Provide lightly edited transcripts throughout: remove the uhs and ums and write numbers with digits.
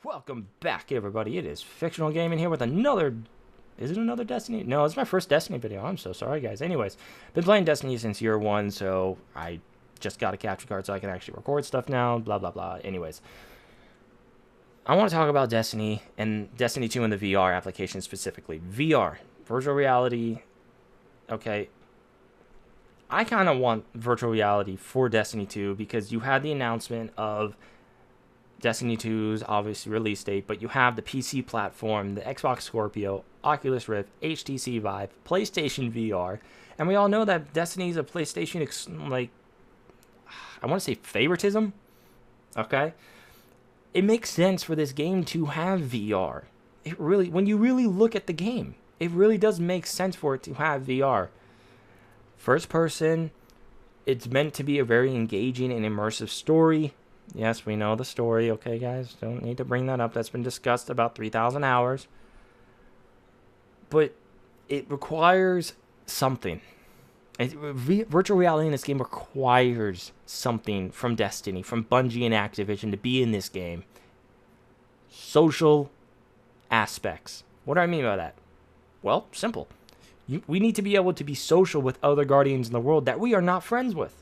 Welcome back, everybody. It is Fictional Gaming here with another... Is it another Destiny? No, it's my first Destiny video. I'm so sorry, guys. Anyways, been playing Destiny since year one, so I just got a capture card so I can actually record stuff now, blah, blah, blah. Anyways, I want to talk about Destiny and Destiny 2 and the VR application specifically. VR, virtual reality, okay. I kind of want virtual reality for Destiny 2 because you had the announcement of Destiny 2's obviously release date, but you have the PC platform, the Xbox Scorpio, Oculus Rift, HTC Vive, PlayStation VR, and we all know that Destiny is a PlayStation, I want to say favoritism, okay? It makes sense for this game to have VR. It really, when you really look at the game, it really does make sense for it to have VR. First person, it's meant to be a very engaging and immersive story. Yes, we know the story, okay, guys? Don't need to bring that up. That's been discussed about 3,000 hours. But it requires something. Virtual reality in this game requires something from Destiny, from Bungie and Activision to be in this game. Social aspects. What do I mean by that? Well, simple. We need to be able to be social with other Guardians in the world that we are not friends with.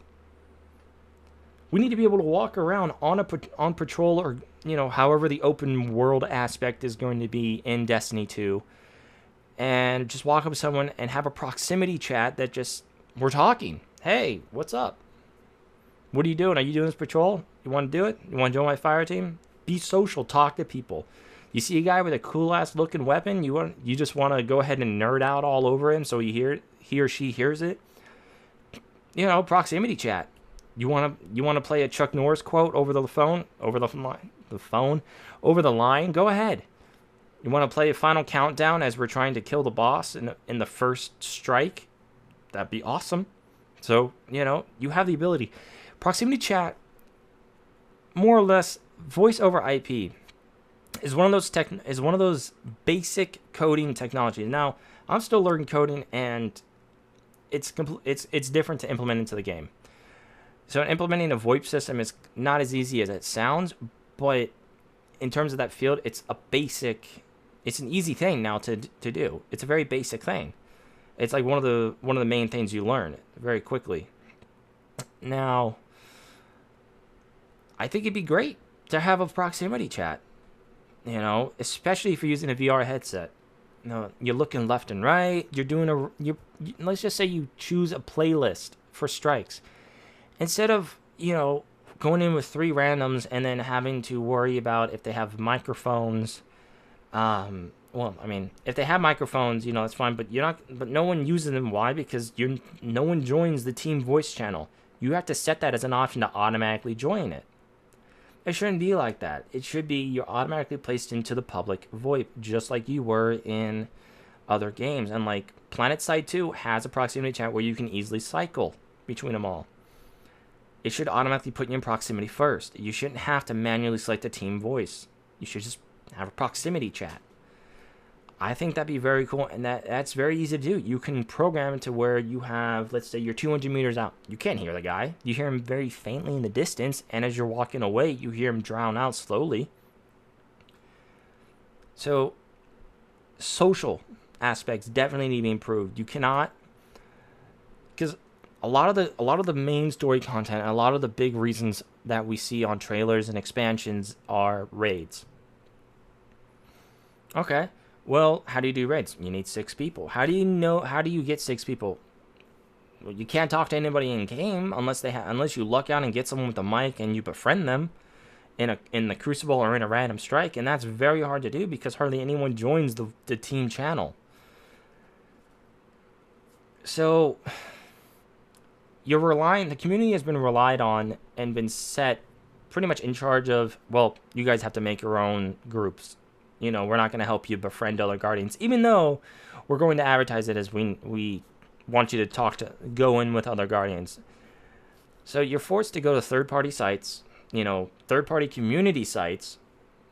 We need to be able to walk around on patrol, or however the open world aspect is going to be in Destiny 2, and just walk up to someone and have a proximity chat that just we're talking. Hey, what's up? What are you doing? Are you doing this patrol? You want to do it? You want to join my fire team? Be social. Talk to people. You see a guy with a cool ass looking weapon. You just want to go ahead and nerd out all over him so he or she hears it. Proximity chat. You want to play a Chuck Norris quote over the phone, over the line? Go ahead. You want to play a final countdown as we're trying to kill the boss in the first strike? That'd be awesome. So, you have the ability. Proximity chat, more or less, voice over IP is one of those basic coding technologies. Now, I'm still learning coding, and it's different to implement into the game. So implementing a VoIP system is not as easy as it sounds, but in terms of that field, it's an easy thing now to do. It's a very basic thing. It's like one of the main things you learn very quickly. Now, I think it'd be great to have a proximity chat, especially if you're using a VR headset. You're looking left and right. Let's just say you choose a playlist for strikes. Instead of, going in with 3 randoms and then having to worry about if they have microphones. If they have microphones, that's fine, but no one uses them. Why? Because no one joins the team voice channel. You have to set that as an option to automatically join it. It shouldn't be like that. It should be you're automatically placed into the public VoIP, just like you were in other games. And like PlanetSide 2 has a proximity chat where you can easily cycle between them all. It should automatically put you in proximity first. You shouldn't have to manually select the team voice. You should just have a proximity chat. I think that'd be very cool, and that's very easy to do. You can program it to where you have, let's say you're 200 meters out. You can't hear the guy. You hear him very faintly in the distance, and as you're walking away, you hear him drown out slowly. So, social aspects definitely need to be improved. You cannot, because a lot of the main story content and a lot of the big reasons that we see on trailers and expansions are raids. Okay, well, how do you do raids? You need 6 people. How do you get 6 people? Well, you can't talk to anybody in game unless you luck out and get someone with a mic and you befriend them in the Crucible or in a random strike, and that's very hard to do because hardly anyone joins the team channel. So the community has been relied on and been set pretty much in charge of, well, you guys have to make your own groups. We're not going to help you befriend other Guardians, even though we're going to advertise it as we want you to go in with other Guardians. So you're forced to go to third-party sites, third-party community sites.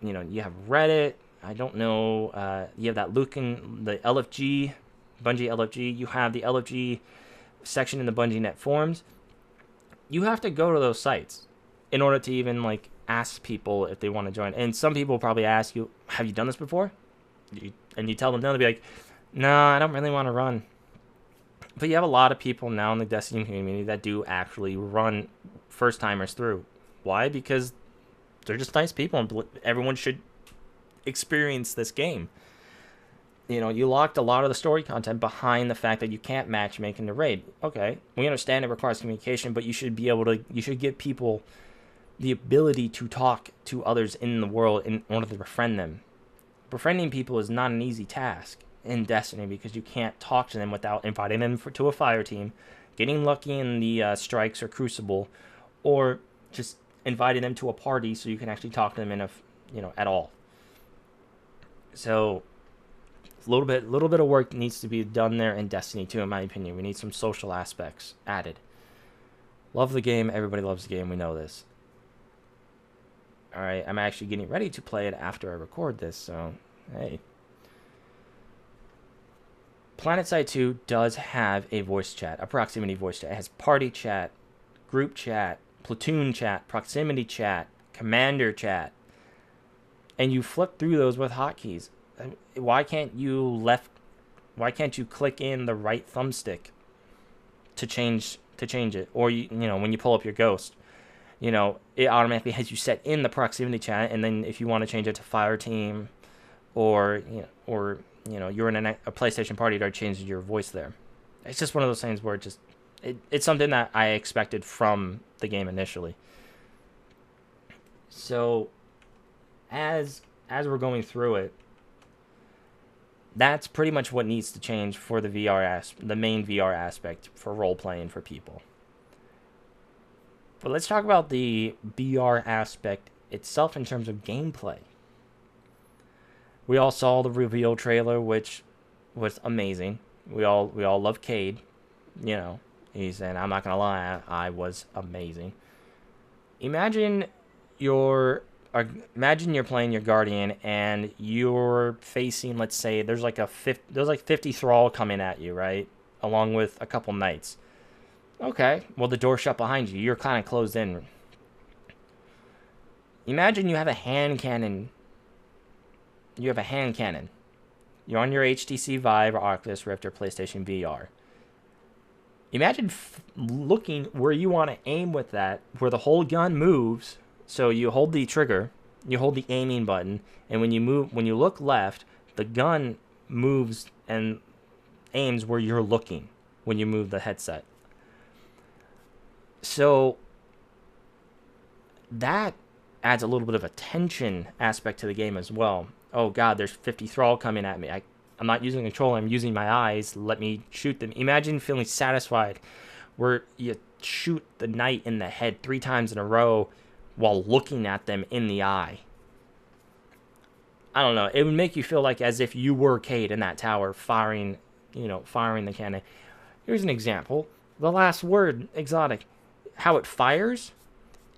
You have Reddit. I don't know. You have that the LFG, Bungie LFG. You have the LFG section in the Bungie Net forums. You have to go to those sites in order to even ask people if they want to join. And some people probably ask you, have you done this before? And you tell them no, they'll be like, no, I don't really want to run. But you have a lot of people now in the Destiny community that do actually run first-timers through. Why? Because they're just nice people, and everyone should experience this game. You locked a lot of the story content behind the fact that you can't matchmake in the raid. Okay, we understand it requires communication, but you should give people the ability to talk to others in the world in order to befriend them. Befriending people is not an easy task in Destiny because you can't talk to them without inviting them to a fire team, getting lucky in the strikes or crucible, or just inviting them to a party so you can actually talk to them at all. So a little bit of work needs to be done there in Destiny 2, in my opinion. We need some social aspects added. Love the game. Everybody loves the game. We know this. All right, I'm actually getting ready to play it after I record this, so hey. PlanetSide 2 does have a voice chat, a proximity voice chat. It has party chat, group chat, platoon chat, proximity chat, commander chat, and you flip through those with hotkeys. Why can't you click in the right thumbstick to change it? Or when you pull up your ghost, it automatically has you set in the proximity chat, and then if you want to change it to fire team, or you're in a PlayStation party, it changes your voice there. It's just one of those things where it's something that I expected from the game initially. So as we're going through it, that's pretty much what needs to change for the main VR aspect for role playing for people. But let's talk about the VR aspect itself in terms of gameplay. We all saw the reveal trailer, which was amazing. We all love Cade. He's saying, I'm not gonna lie, I was amazing. Imagine you're playing your Guardian and you're facing, let's say, there's like 50 Thrall coming at you, right? Along with a couple Knights. Okay, well, the door's shut behind you. You're kind of closed in. Imagine you have a hand cannon. You're on your HTC Vive or Oculus Rift or PlayStation VR. Imagine looking where you want to aim with that, where the whole gun moves. So you hold the trigger, you hold the aiming button, and when you look left, the gun moves and aims where you're looking when you move the headset. So that adds a little bit of a tension aspect to the game as well. Oh god, there's 50 Thrall coming at me. I'm not using a controller, I'm using my eyes. Let me shoot them. Imagine feeling satisfied where you shoot the Knight in the head 3 times in a row while looking at them in the eye. I don't know. It would make you feel like as if you were Cade in that tower firing the cannon. Here's an example. The Last Word exotic. How it fires.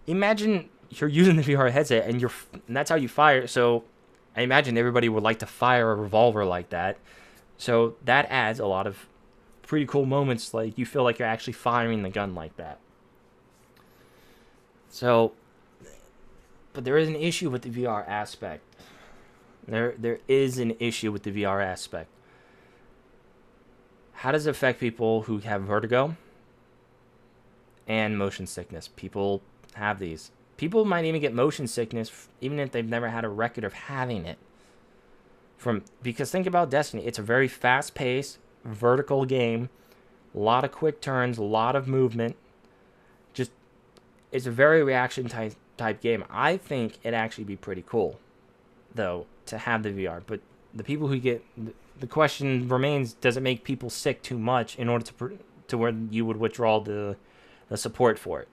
Imagine you're using the VR headset and that's how you fire. So I imagine everybody would like to fire a revolver like that. So that adds a lot of pretty cool moments. Like you feel like you're actually firing the gun like that. So, but there is an issue with the VR aspect. There is an issue with the VR aspect. How does it affect people who have vertigo and motion sickness? People have these. People might even get motion sickness even if they've never had a record of having it. Because think about Destiny. It's a very fast-paced, vertical game. A lot of quick turns, a lot of movement. It's a very reaction type game. I think it'd actually be pretty cool, though, to have the VR. But the people who get... The question remains, does it make people sick too much in order to where you would withdraw the support for it?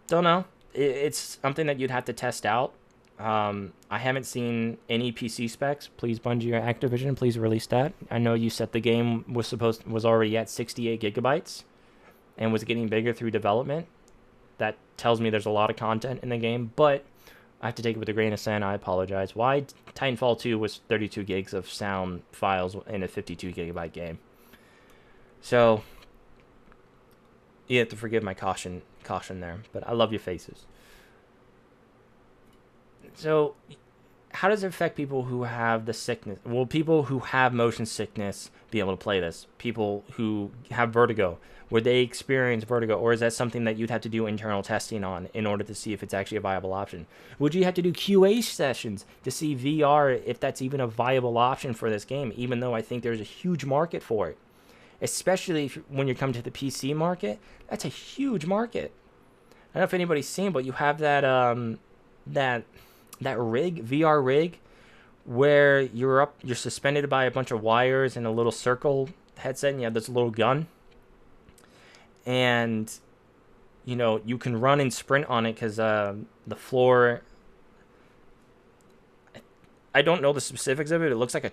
Don't know. It's something that you'd have to test out. I haven't seen any PC specs. Please, Bungie or Activision, please release that. I know you said the game was already at 68 gigabytes and was getting bigger through development. That tells me there's a lot of content in the game, but I have to take it with a grain of sand. I apologize. Why Titanfall 2 was 32 gigs of sound files in a 52 gigabyte game. So you have to forgive my caution there, but I love your faces. So how does it affect people who have the sickness? Will people who have motion sickness be able to play this? People who have vertigo, would they experience vertigo, or is that something that you'd have to do internal testing on in order to see if it's actually a viable option? Would you have to do QA sessions to see VR if that's even a viable option for this game, even though I think there's a huge market for it? Especially when you come to the PC market, that's a huge market. I don't know if anybody's seen, but you have that that rig, VR rig, where you're suspended by a bunch of wires in a little circle headset, and you have this little gun, and you can run and sprint on it because the floor. I don't know the specifics of it. It looks like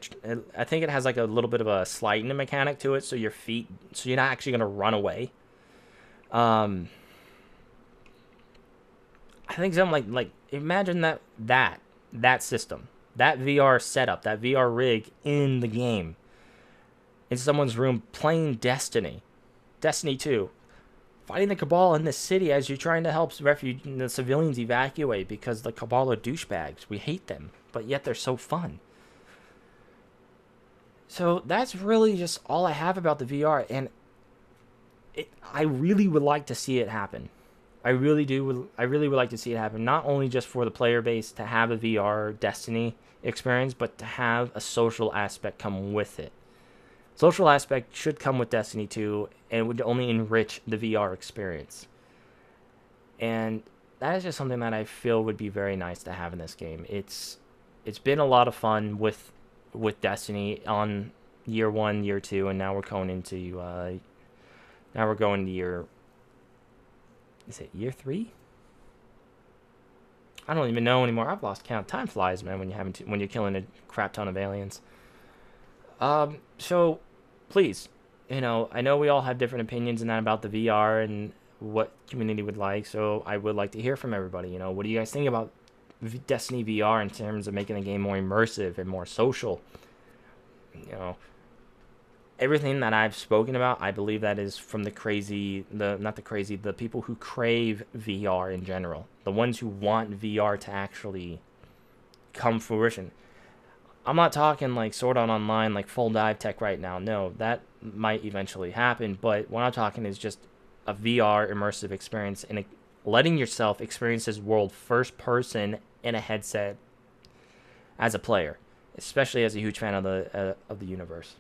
I think it has like a little bit of a sliding mechanic to it, so you're not actually gonna run away. I think something like imagine that system, that VR setup, that VR rig in the game, in someone's room playing Destiny 2, fighting the Cabal in the city as you're trying to help the civilians evacuate because the Cabal are douchebags. We hate them, but yet they're so fun. So that's really just all I have about the VR, and I really would like to see it happen. I really do. I really would like to see it happen, not only just for the player base to have a VR Destiny experience, but to have a social aspect come with it. Social aspect should come with Destiny 2, and it would only enrich the VR experience. And that is just something that I feel would be very nice to have in this game. It's been a lot of fun with Destiny on year 1, year 2, and now we're going into year. Is it year 3? I don't even know anymore. I've lost count. Time flies, man, when you're killing a crap ton of aliens. So please, I know we all have different opinions and that about the VR and what community would like. So I would like to hear from everybody. What do you guys think about Destiny VR in terms of making the game more immersive and more social? Everything that I've spoken about, I believe that is from the people who crave VR in general. The ones who want VR to actually come fruition. I'm not talking like Sword Art Online, like full dive tech right now. No, that might eventually happen. But what I'm talking is just a VR immersive experience and letting yourself experience this world first person in a headset as a player, especially as a huge fan of the universe.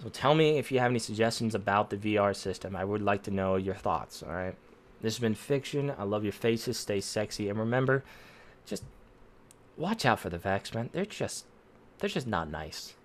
So tell me if you have any suggestions about the VR system. I would like to know your thoughts, all right? This has been Fiction. I love your faces. Stay sexy. And remember, just watch out for the Vex, man. They're just not nice.